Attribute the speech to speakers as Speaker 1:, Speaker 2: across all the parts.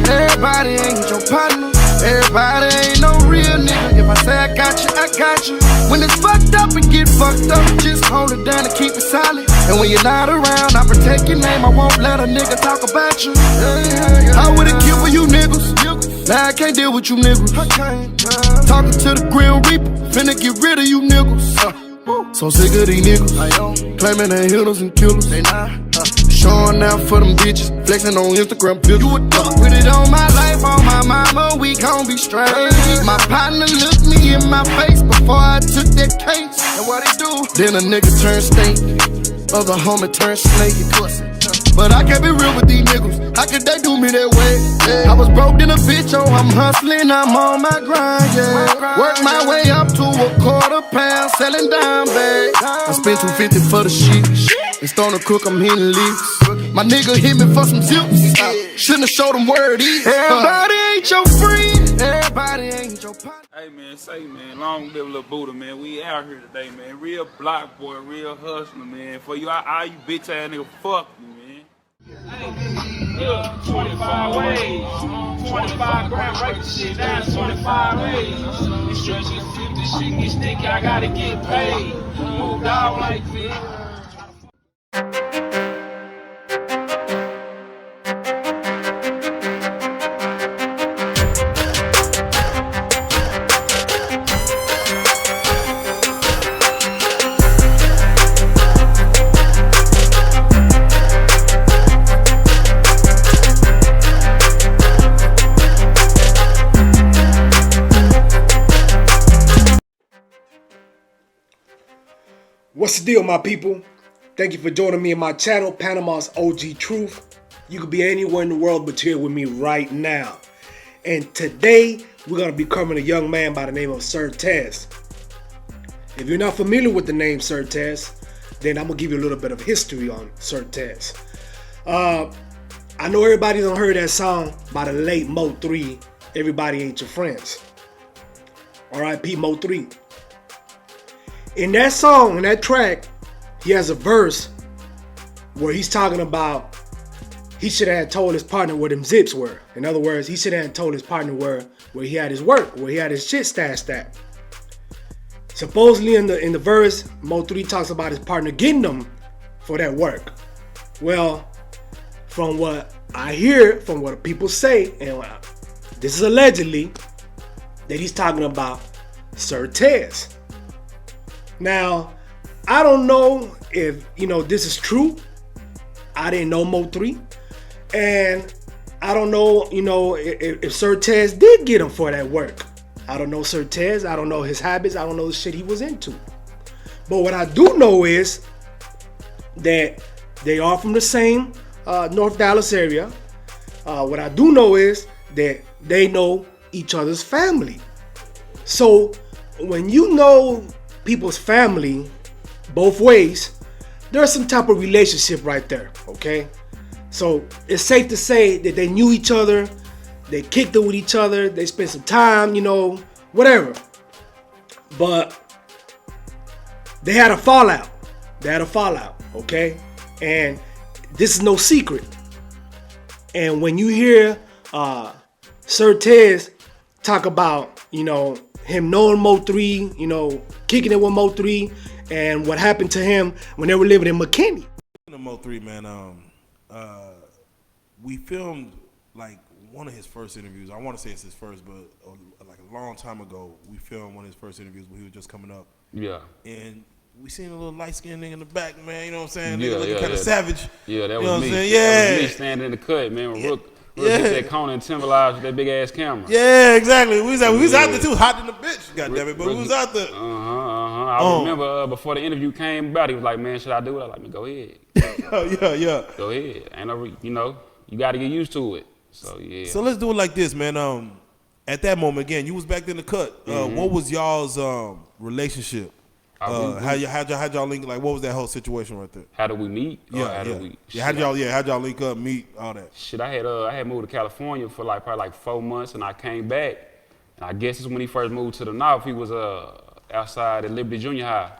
Speaker 1: Everybody ain't your partner. Everybody ain't no real nigga. If I say I got you, I got you. When it's fucked up and get fucked up, just hold it down and keep it solid. And when you're not around, I protect your name. I won't let a nigga talk about you. I would've killed for you niggas. Now I can't deal with you niggas. Talking to the Grim Reaper, finna get rid of you niggas. So sick of these niggas, claiming they hitters and killers. They not showing out for them bitches, flexing on Instagram pictures. You a dog. Put it on my life, on my mama, we gon' be straight. My partner looked me in my face before I took that case. And what he do? Then a nigga turned stink, other homie turned snake. But I can't be real with these niggas. How could they do me that way? Yeah. I was broke in a bitch, oh, I'm hustling, I'm on my grind, yeah. Work my way up to a £1/4, selling dime bags. I spent $250 for the shit. And Stoner Cook, I'm hitting leaks. My nigga hit me for some zips. Shouldn't have showed him where it is. Everybody ain't your friend. Everybody ain't your partner.
Speaker 2: Hey man, long live Lil Buddha, man. We out here today, man. Real block boy, real hustler, man. For you, all you bitch ass nigga, fuck you, man.
Speaker 3: Look, 25 ways, 25 grand, break the shit down, 25 ways. You stretching 50, shit get sticky, I gotta get paid. Moved out like this.
Speaker 4: What's the deal, my people? Thank you for joining me on my channel, Panama's OG Truth. You could be anywhere in the world, but you're here with me right now. And today, we're going to be covering a young man by the name of Sir Tezz. If you're not familiar with the name Sir Tezz, then I'm going to give you a little bit of history on Sir Tezz. I know everybody done heard that song by the late MO3'S, Everybody Ain't Your Friends. R.I.P. MO3'S. In that song, in that track, he has a verse where he's talking about he should have told his partner where them zips were. In other words, he should have told his partner where he had his work, where he had his shit stashed at. Supposedly in the verse, MO3'S talks about his partner getting them for that work. Well, from what I hear, from what people say, and this is allegedly, that he's talking about Sir Tezz. Now, I don't know if, this is true. I didn't know MO3'S. And I don't know, if Sir Tezz did get him for that work. I don't know Sir Tezz. I don't know his habits. I don't know the shit he was into. But what I do know is that they are from the same North Dallas area. What I do know is that they know each other's family. So when you know people's family both ways, there's some type of relationship right there, okay? So it's safe to say that they knew each other, they kicked it with each other, they spent some time, whatever. But they had a fallout. Okay? And this is no secret. And when you hear Sir Tezz talk about, him knowing MO3'S, kicking it with MO3'S, and what happened to him when they were living in McKinney.
Speaker 5: MO3'S, man, we filmed like one of his first interviews. I want to say it's his first, but like a long time ago, we filmed one of his first interviews when he was just coming up.
Speaker 2: Yeah.
Speaker 5: And we seen a little light-skinned nigga in the back, man. You know what I'm saying?
Speaker 2: Yeah,
Speaker 5: nigga looking kind of savage.
Speaker 2: Yeah, that
Speaker 5: you know
Speaker 2: was me.
Speaker 5: Saying? Yeah.
Speaker 2: That was me standing in the cut, man. Rook get that Conan Timberline with that big ass camera.
Speaker 5: Yeah, exactly. We was out there too, hot in the bitch, goddammit. But we was out there.
Speaker 2: I remember before the interview came about, he was like, "Man, should I do it?" I was like, "Man, go ahead."
Speaker 5: yeah.
Speaker 2: Go ahead. Ain't no, you got to get used to it. So yeah.
Speaker 5: So let's do it like this, man. At that moment, again, you was back in the cut. What was y'all's relationship? How y'all link? Like, what was that whole situation right there?
Speaker 2: How did we meet?
Speaker 5: How'd y'all link up, meet, all that?
Speaker 2: Shit, I had moved to California for probably 4 months, and I came back. And I guess it's when he first moved to the north. He was outside at Liberty Junior High,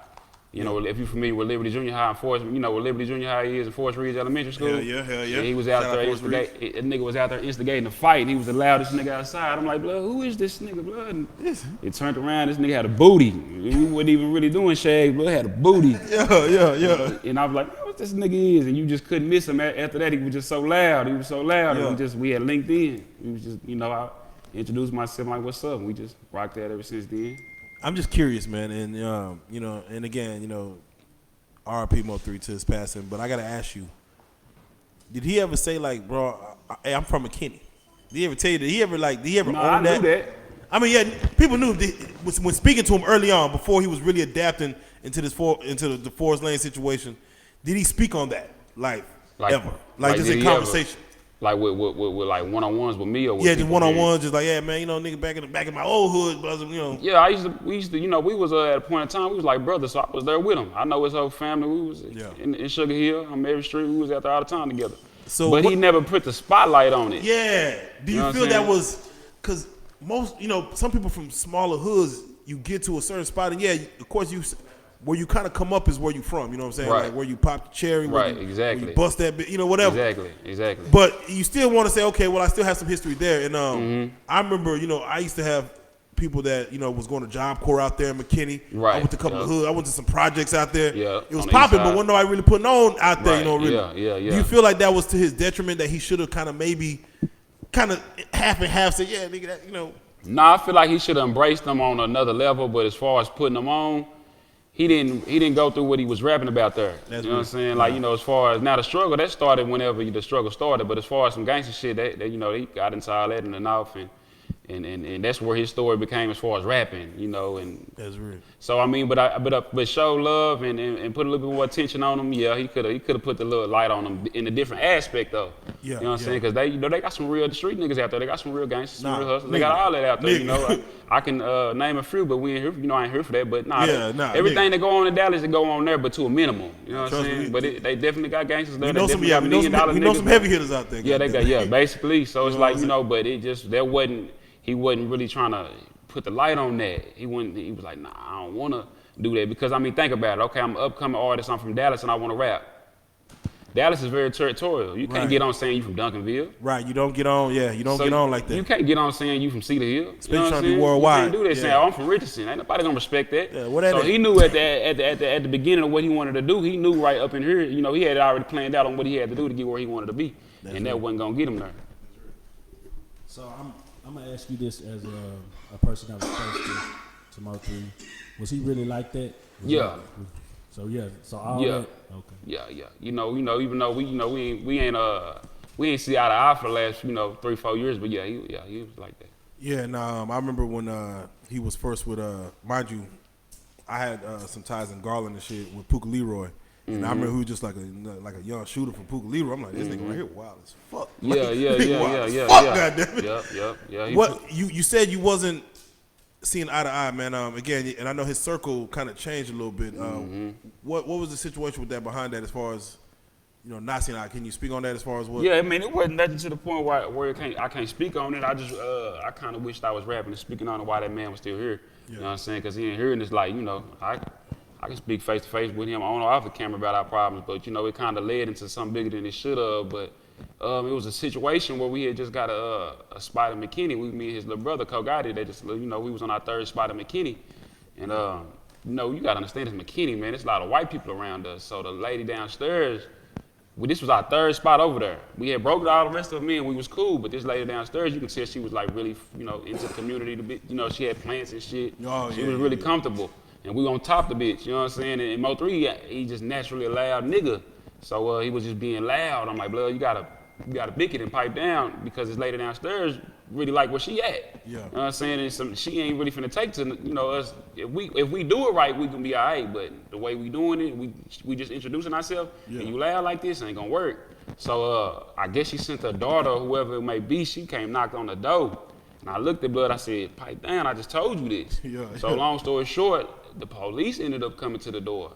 Speaker 3: You know, if you're familiar with Liberty Junior High and Forest, you know what Liberty Junior High is in Forest Ridge Elementary School.
Speaker 5: Hell yeah.
Speaker 3: He was out there instigating. That nigga was out there instigating a fight. He was the loudest nigga outside. I'm like, blood, who is this nigga, blood? And it turned around. This nigga had a booty. We wasn't even really doing shag. Blood had a booty.
Speaker 5: Yeah.
Speaker 3: And I was like, what this nigga is? And you just couldn't miss him. After that, he was just so loud. He was so loud.
Speaker 5: Yeah.
Speaker 3: And we had linked in. He was just, you know, I introduced myself. I'm like, what's up? And we just rocked that ever since then.
Speaker 5: I'm just curious, man, and you know, and again, you know, RP MO3 to his passing, but I gotta ask you, did he ever say like, bro, hey, I'm from McKinney? Did he ever tell you that? Did he ever
Speaker 3: No,
Speaker 5: own that?
Speaker 3: I knew that.
Speaker 5: I mean, yeah, people knew when speaking to him early on, before he was really adapting into the Forest Lane situation. Did he speak on that, like ever, like just in conversation?
Speaker 3: Like with like one-on-ones with me or with
Speaker 5: just one-on-ones, just like, yeah, man, you know, nigga, back in my old hood, brother, you know.
Speaker 3: Yeah, we used to, you know, we was at a point in time, we was like brothers, so I was there with him. I know his whole family. We was in Sugar Hill, on Mary Street. We was out there all the time together. So, but he never put the spotlight on it.
Speaker 5: Yeah. Do you feel that was, because most, you know, some people from smaller hoods, you get to a certain spot, and yeah, of course where you kind of come up is where you from, you know what I'm saying?
Speaker 3: Right.
Speaker 5: Like where you pop the cherry, where
Speaker 3: exactly.
Speaker 5: where you bust that bit, you know, whatever.
Speaker 3: Exactly.
Speaker 5: But you still want to say, okay, well, I still have some history there. And I remember, you know, I used to have people that, you know, was going to Job Corps out there in McKinney.
Speaker 3: Right.
Speaker 5: I went to a couple of hoods. I went to some projects out there.
Speaker 3: Yeah.
Speaker 5: It was popping, but wasn't nobody really putting on out there, you know, really.
Speaker 3: Yeah.
Speaker 5: Do you feel like that was to his detriment, that he should have kind of half and half said, yeah, nigga, that, you know?
Speaker 3: Nah, I feel like he should have embraced them on another level, but as far as putting them on, he didn't go through what he was rapping about there. You know what I'm saying? Like, you know, as far as now the struggle, that started whenever the struggle started, but as far as some gangster shit, that you know, he got into all that in the North, and that's where his story became as far as rapping, you know, and
Speaker 5: that's real.
Speaker 3: So I mean, but show love and put a little bit more attention on him. Yeah, he could have put the little light on him in a different aspect though. Yeah, you know what I'm saying? Because they, you know, they got some real street niggas out there. They got some real gangsters, some real hustlers. They got all that out there. You know, I can name a few, but we ain't here. You know, I ain't here for that. But everything that go on in Dallas, they go on there, but to a minimum. You know what I'm saying? But they definitely got gangsters there.
Speaker 5: We know some heavy hitters out there.
Speaker 3: Yeah, they got basically. So it's like, you know, but it just he wasn't really trying to put the light on that. He was like, nah, I don't want to do that. Because, I mean, think about it. Okay, I'm an upcoming artist. I'm from Dallas, and I want to rap. Dallas is very territorial. You can't get on saying you from Duncanville.
Speaker 5: Right, you don't get on, you don't get on like that.
Speaker 3: You can't get on saying you from Cedar Hill.
Speaker 5: Especially trying to be worldwide.
Speaker 3: You can't do that saying, I'm from Richardson. Ain't nobody going to respect that.
Speaker 5: Yeah, so
Speaker 3: he knew at the beginning of what he wanted to do, he knew right up in here, you know, he had already planned out on what he had to do to get where he wanted to be. That wasn't going to get him there.
Speaker 6: So I'm gonna ask you this as a person that was close to Mo3. Was he really like that? So all that. Okay.
Speaker 3: Yeah. You know, even though we ain't see eye to eye for the last 3-4 years, but he was like that.
Speaker 5: Yeah, and I remember when he was first with mind you, I had some ties in Garland and shit with Puka Leroy. And I remember he was just like a young shooter from Puka Leroy. I'm like, this nigga right here wild as fuck.
Speaker 3: Yeah.
Speaker 5: Fuck, goddammit.
Speaker 3: Yeah.
Speaker 5: What you said you wasn't seeing eye to eye, man. Again, and I know his circle kind of changed a little bit. What was the situation with that behind that, as far as not seeing eye? Can you speak on that as far as what?
Speaker 3: Yeah, I mean, it wasn't nothing to the point where I can't speak on it. I just I kind of wished I was rapping and speaking on it while that man was still here. You know what I'm saying? Because he ain't here, and it's like, I can speak face to face with him on or off the camera about our problems, but it kind of led into something bigger than it should have. But it was a situation where we had just got a spot in McKinney. Me and his little brother, Kogati, they just, we was on our third spot in McKinney. And, you got to understand, it's McKinney, man. There's a lot of white people around us. So the lady downstairs, this was our third spot over there. We had broken all the rest of them in. We was cool, but this lady downstairs, you can tell she was like really, into the community. She had plants and shit. She was really comfortable. And we on top the bitch, you know what I'm saying? And Mo3, he just naturally a loud nigga. So he was just being loud. I'm like, blood, you gotta bick it and pipe down, because this lady downstairs really like where she at. Yeah. You know what I'm saying? And she ain't really finna take to, us. If we do it right, we can be all right. But the way we doing it, we just introducing ourselves, and you loud like this, it ain't gonna work. So I guess she sent her daughter, or whoever it may be, she came knocked on the door. And I looked at blood, I said, pipe down, I just told you this. So long story short, the police ended up coming to the door.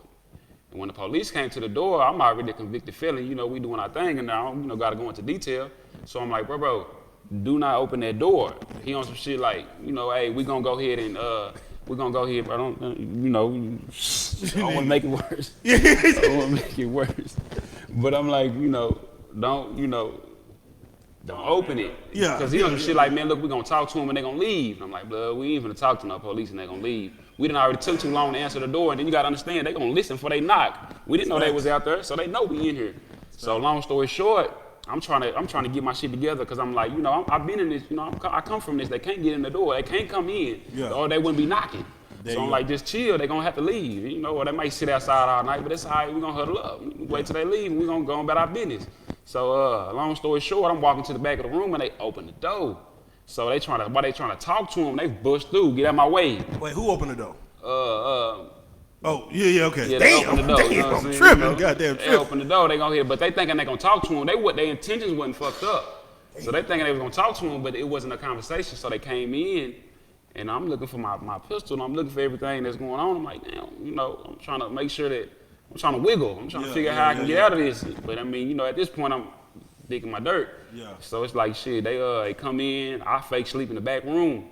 Speaker 3: And when the police came to the door, I'm already a convicted felon. We doing our thing, and now, got to go into detail. So I'm like, bro, do not open that door. He on some shit like, hey, we gonna go ahead and we're gonna go here, but I don't want to make it worse. I don't want to make it worse. But I'm like, don't open it.
Speaker 5: Yeah.
Speaker 3: Because he on some shit like, man, look, we're gonna talk to him and they're gonna leave. And I'm like, blood, we ain't gonna talk to no police and they're gonna leave. We done already took too long to answer the door, and then you gotta understand, they gonna listen before they knock. We didn't know they was out there, so they know we in here. So long story short, I'm trying to get my shit together, because I'm like, I've been in this, I come from this, they can't get in the door, they can't come in, or they wouldn't be knocking. So I'm like, just chill, they gonna have to leave, or they might sit outside all night, but that's all right, we gonna huddle up. Wait till they leave, and we gonna go on about our business. So long story short, I'm walking to the back of the room, and they open the door. So while they trying to talk to him, they bust through, get out my way.
Speaker 5: Wait, who opened the door? Oh, yeah, okay.
Speaker 3: Yeah, they open the door.
Speaker 5: I'm tripping, goddamn
Speaker 3: They open the door, they gonna hear, but they thinking they gonna talk to him. Their intentions wasn't fucked up. So they thinking they was gonna talk to him, but it wasn't a conversation. So they came in, and I'm looking for my pistol, and I'm looking for everything that's going on. I'm like, damn, I'm trying to make sure that, I'm trying to wiggle. I'm trying to figure out how I can get out of this. But I mean, at this point, I'm digging my dirt.
Speaker 5: Yeah.
Speaker 3: So it's like, shit, they come in, I fake sleep in the back room.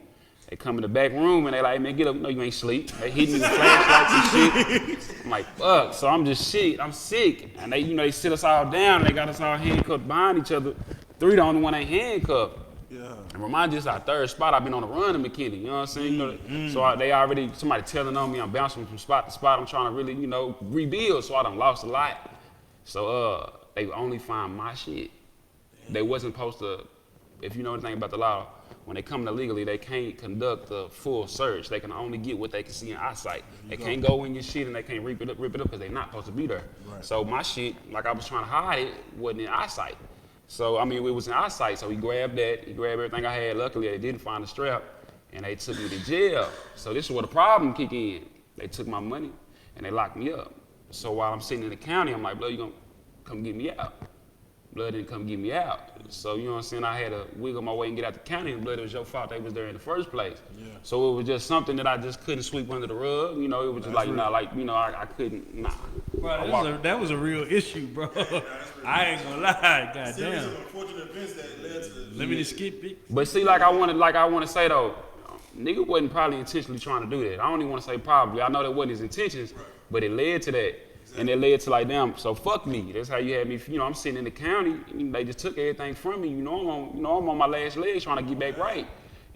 Speaker 3: They come in the back room and they like, man, get up, no, you ain't sleep. They hit me with flashlights and shit. I'm like, fuck. So I'm just shit, I'm sick. And they sit us all down and they got us all handcuffed behind each other. 3 the only one ain't handcuffed.
Speaker 5: Yeah.
Speaker 3: And remind you, this is our 3rd spot. I've been on the run in McKinney, you know what I'm saying? So they already, somebody telling on me, I'm bouncing from spot to spot. I'm trying to really, rebuild. So I done lost a lot. So they only find my shit. They wasn't supposed to, if you know anything about the law, when they come illegally, they can't conduct a full search. They can only get what they can see in eyesight. They can't go in your shit and they can't rip it up because they're not supposed to be there. Right. So my shit, like I was trying to hide it, wasn't in eyesight. So, I mean, it was in eyesight. So he grabbed that, he grabbed everything I had. Luckily, they didn't find the strap and they took me to jail. So this is where the problem kick in. They took my money and they locked me up. So while I'm sitting in the county, I'm like, blood, you gonna come get me out? Blood didn't come get me out. So, you know what I'm saying? I had to wiggle my way and get out the county, and blood, it was your fault they was there in the first place. Yeah. So it was just something that I just couldn't sweep under the rug. It was just I couldn't, nah.
Speaker 7: Bro, that was a real issue, bro. I ain't gonna lie, goddamn. Let me just skip it.
Speaker 3: But see, like I want to say though, nigga wasn't probably intentionally trying to do that. I don't even want to say probably. I know that wasn't his intentions, but it led to that. And it led to like, damn, so fuck me. That's how you had me. I'm sitting in the county. They just took everything from me. I'm on my last legs trying to get back right.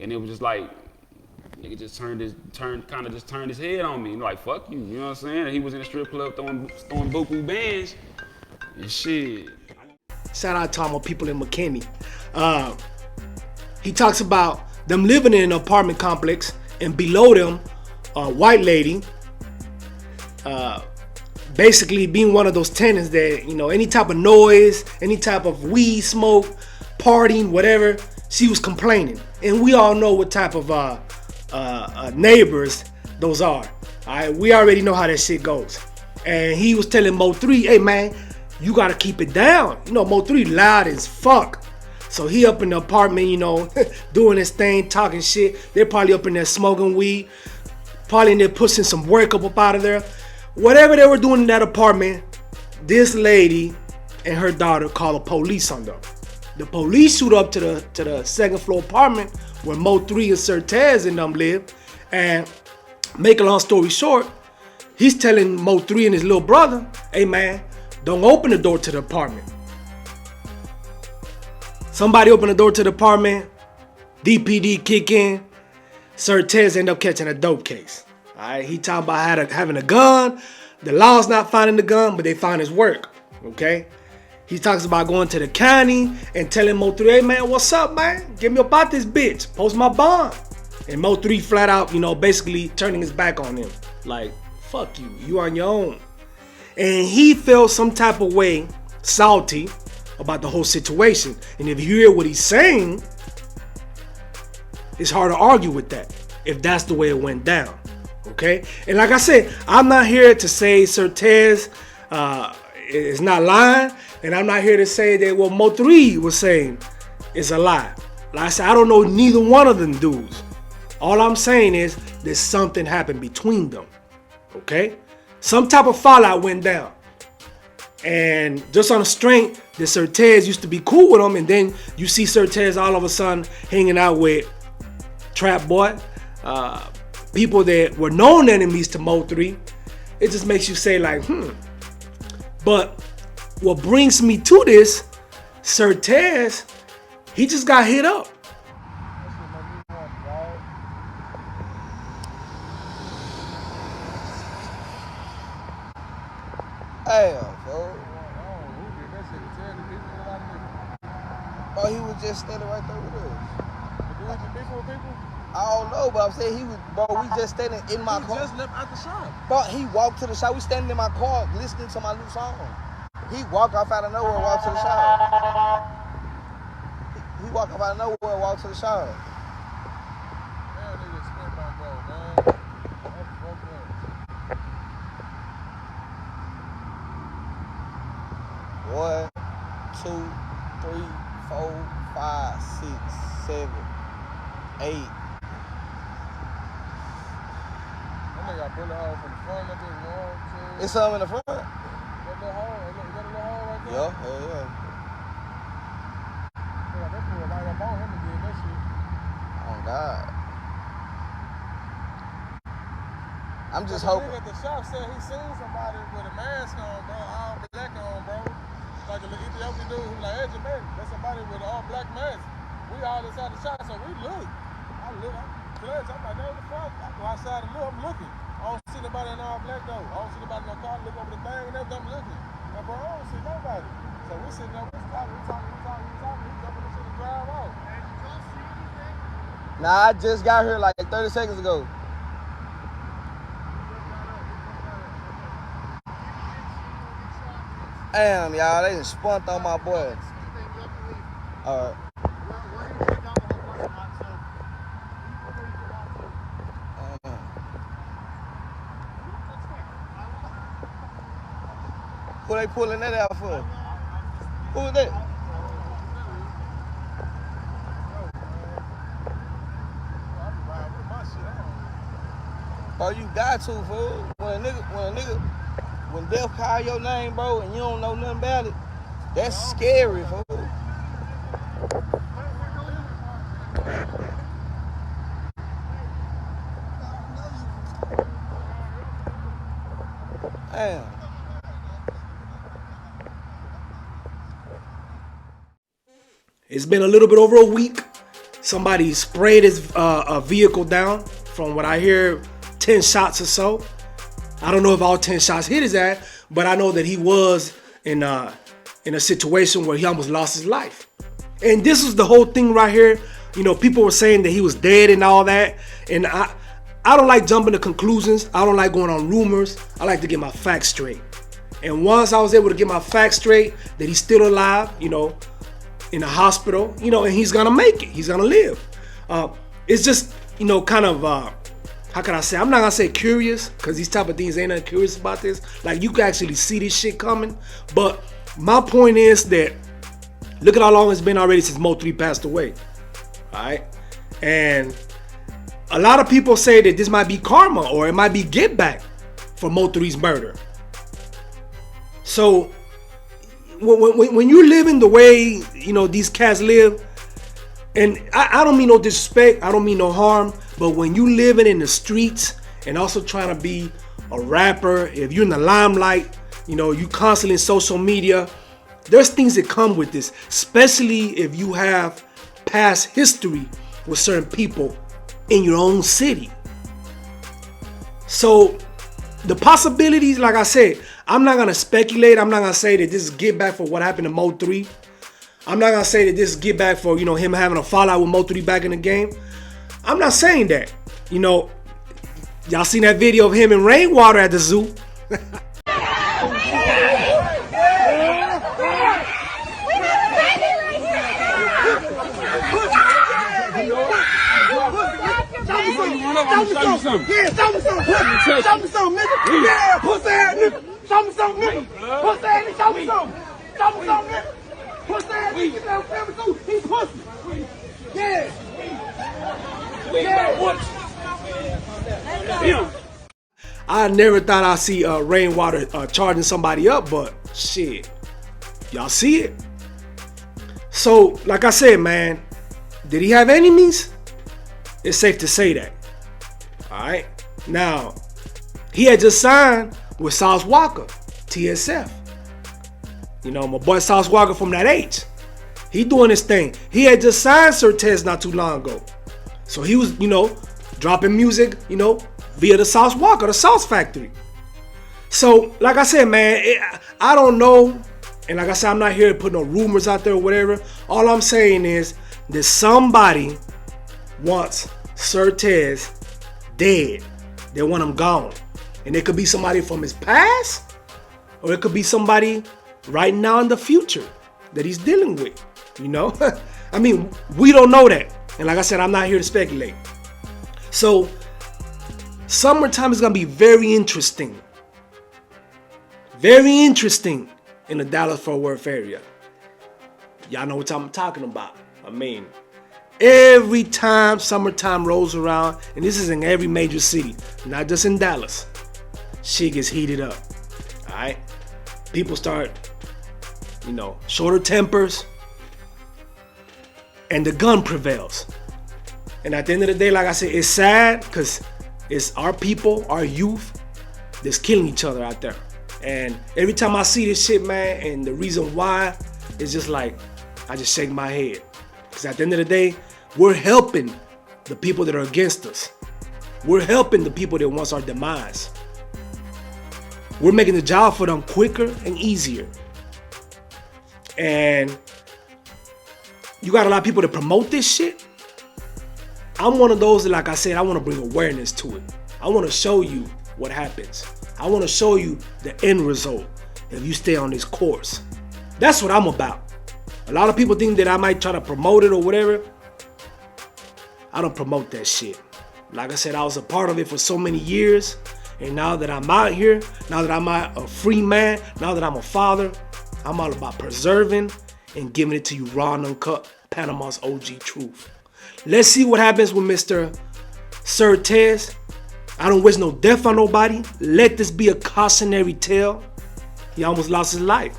Speaker 3: And it was just like, nigga just turned his head on me. Like, fuck you. You know what I'm saying? And he was in the strip club throwing buku bands and shit.
Speaker 4: Shout out to all my people in McKinney. He talks about them living in an apartment complex, and below them, a white lady. Basically being one of those tenants that, any type of noise, any type of weed smoke, partying, whatever, she was complaining. And we all know what type of neighbors those are. All right, we already know how that shit goes. And he was telling Mo3, hey man, you gotta keep it down. Mo3 loud as fuck. So he up in the apartment, doing his thing, talking shit. They're probably up in there smoking weed, probably in there pushing some work up out of there. Whatever they were doing in that apartment, this lady and her daughter call the police on them. The police shoot up to the 2nd floor apartment where Mo3 and Sir Tezz and them live. And make a long story short, he's telling Mo3 and his little brother, hey man, don't open the door to the apartment. Somebody opened the door to the apartment, DPD kick in, Sir Tezz end up catching a dope case. All right, he talking about having a gun. The law's not finding the gun, but they found his work. Okay, he talks about going to the county and telling Mo3, hey man, what's up, man? Get me about this bitch. Post my bond. And Mo3 flat out, basically turning his back on him. Like, fuck you. You on your own. And he felt some type of way, salty about the whole situation. And if you hear what he's saying, it's hard to argue with that if that's the way it went down. Okay, and like I said, I'm not here to say Sir Tezz is not lying, and I'm not here to say that what Mo3 was saying is a lie. Like I said, I don't know neither one of them dudes. All I'm saying is that something happened between them. Okay, some type of fallout went down, and just on the strength that Sir Tezz used to be cool with him, and then you see Sir Tezz all of a sudden hanging out with Trap Boy. people that were known enemies to Mo3, it just makes you say like, But what brings me to this, Sir Tezz, he just got hit up.
Speaker 1: Damn, fool. Oh, he was just standing right there with us. I don't know, but I'm saying he was, bro, we just standing in my car. He just left out the shop. Bro, he walked to the shop. We standing in my car listening to my new song. He walked off out of nowhere and walked to the shop. He walked off out of nowhere and walked to the shop. One, two, three, 4, 5, 6, 7, 8. Got bullet hole from the front, that big 1, 2. It's something in the front? That little hole, that little hole right there? Yeah, yeah. Yeah, that fool right up on him and did that shit. Oh, God. I'm just hoping. The nigga at the shop said he seen somebody with a mask on, bro, all black on, bro. Like a little Ethiopian dude who like, hey, Jermaine, that's somebody with an all black mask. We all inside the shop, so we look. I'm like, no, the fuck? I go outside and look, I'm looking. I don't see nobody in all black though. I don't see nobody in no car, look over the thing and everything, I'm looking. Like, bro, I don't see nobody. So we sitting there, we talking, he jumping into the drive off. Nah, I just got here like 30 seconds ago. Damn, y'all, they done spunt on my boy. Alright. Who they pulling that out for? Who was that? Bro, you got to, fool. When death call your name, bro, and you don't know nothing about it, that's scary, fool. Damn.
Speaker 4: It's been a little bit over a week. Somebody sprayed his vehicle down. From what I hear, 10 shots or so. I don't know if all 10 shots hit his ass, but I know that he was in a situation where he almost lost his life. And this was the whole thing right here. You know, people were saying that he was dead and all that. And I don't like jumping to conclusions. I don't like going on rumors. I like to get my facts straight. And once I was able to get my facts straight, that he's still alive, you know, in the hospital, you know, and he's gonna make it. He's gonna live. It's just, you know, kind of, how can I say? I'm not gonna say curious, because these type of things ain't nothing curious about this. Like, you can actually see this shit coming. But my point is that, look at how long it's been already since Mo3 passed away. All right? And a lot of people say that this might be karma, or it might be get back for Mo3's murder. So, when you live in the way, you know, these cats live, and I don't mean no disrespect, I don't mean no harm, but when you living in the streets and also trying to be a rapper, if you're in the limelight, you know, you constantly in social media, there's things that come with this, especially if you have past history with certain people in your own city. So the possibilities, like I said, I'm not gonna speculate. I'm not gonna say that this is get back for what happened to Mo3. I'm not gonna say that this is get back for, you know, him having a fallout with Mo3 back in the game. I'm not saying that. You know, y'all seen that video of him in rainwater at the zoo.
Speaker 3: Show me something.
Speaker 8: Yeah, show me something. Show me something, nigga. Yeah, pussy ass nigga. Show me something, nigga. Pussy ass nigga. Show me something. Show me something, nigga. Pussy ass nigga. Get down family too. He's pussy. Yeah. Yeah.
Speaker 4: I never thought I'd see Rainwater charging somebody up, but shit, y'all see it. So, like I said, man, did he have enemies? It's safe to say that. All right. Now, he had just signed with Sauce Walker, TSF. You know, my boy Sauce Walker from that H. He doing his thing. He had just signed Sir Tezz not too long ago. So he was, you know, dropping music, you know, via the Sauce Walker, the Sauce Factory. So, like I said, man, I don't know. And like I said, I'm not here to put no rumors out there or whatever. All I'm saying is that somebody wants Sir Tezz dead. They want him gone. And it could be somebody from his past, or it could be somebody right now in the future that he's dealing with, you know? I mean, we don't know that. And like I said, I'm not here to speculate. So, summertime is going to be very interesting. Very interesting in the Dallas-Fort Worth area. Y'all know what I'm talking about. I mean, every time summertime rolls around, and this is in every major city, not just in Dallas, shit gets heated up. All right? People start, you know, shorter tempers, and the gun prevails. And at the end of the day, like I said, it's sad because it's our people, our youth, that's killing each other out there. And every time I see this shit, man, and the reason why, it's just like, I just shake my head. Because at the end of the day, we're helping the people that are against us. We're helping the people that want our demise. We're making the job for them quicker and easier. And you got a lot of people that promote this shit. I'm one of those that, like I said, I want to bring awareness to it. I want to show you what happens. I want to show you the end result if you stay on this course. That's what I'm about. A lot of people think that I might try to promote it or whatever. I don't promote that shit. Like I said, I was a part of it for so many years. And now that I'm out here, now that I'm a free man, now that I'm a father, I'm all about preserving and giving it to you raw and uncut, Panama's OG truth. Let's see what happens with Mr. Sir Tezz. I don't wish no death on nobody. Let this be a cautionary tale. He almost lost his life.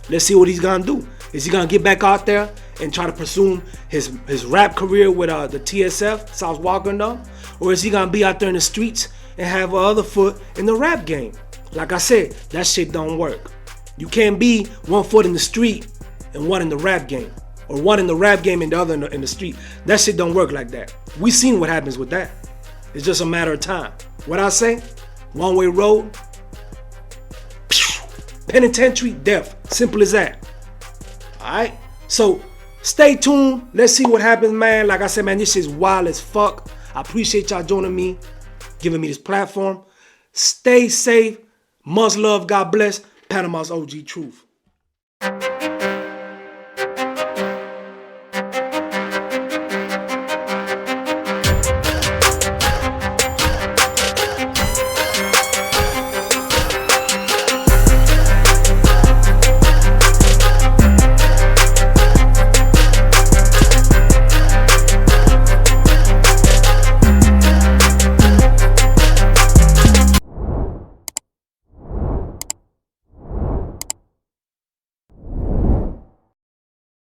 Speaker 4: Let's see what he's gonna do. Is he gonna get back out there and try to pursue his rap career with the TSF, Sauce Walker and them? Or is he gonna be out there in the streets and have other foot in the rap game? Like I said, that shit don't work. You can't be one foot in the street and one in the rap game. Or one in the rap game and the other in the street. That shit don't work like that. We seen what happens with that. It's just a matter of time. What I say? One-way road. Penitentiary, death. Simple as that. Alright? So, stay tuned. Let's see what happens, man. Like I said, man, this shit's wild as fuck. I appreciate y'all joining me, giving me this platform. Stay safe. Much love. God bless. Panama's OG Truth.